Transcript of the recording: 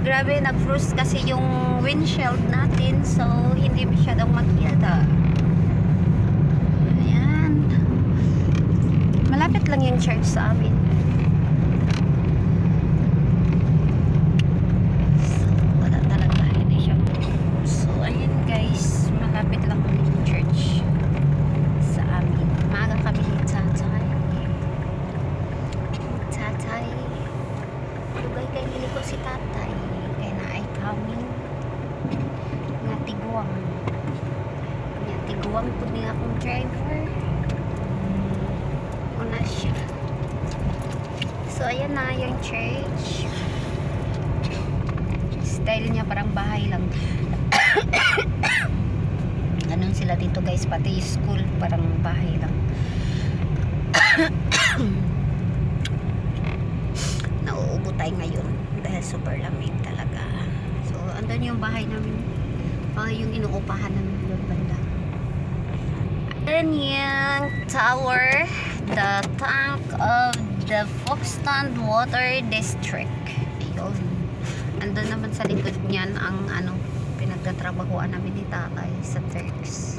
Grabe, nag-frost kasi yung windshield natin. So, hindi masyadong makita. Ayan. Malapit lang yung church sa amin. So, wala talaga. Hindi siya. So, ayan guys. Malapit lang yung church sa amin. Maaga kami tatay. Tatay. Lugay kay niliko si tatay. Kaya na ay kami. Nga tiguang. Nga tiguang po niya akong driver. Una siya. So, ayan na yung church. Style niya parang bahay lang. Ganun sila dito guys. Pati school parang bahay lang. Nauubo tayo ngayon dahil super lamig talaga. So, andun yung bahay namin. Yung inuupahan namin doon banda. And yung tower, the tank of the Foxton Water District. Ayun. Andun naman sa likod niyan ang pinagtatrabahuan namin ni tatay sa Turks.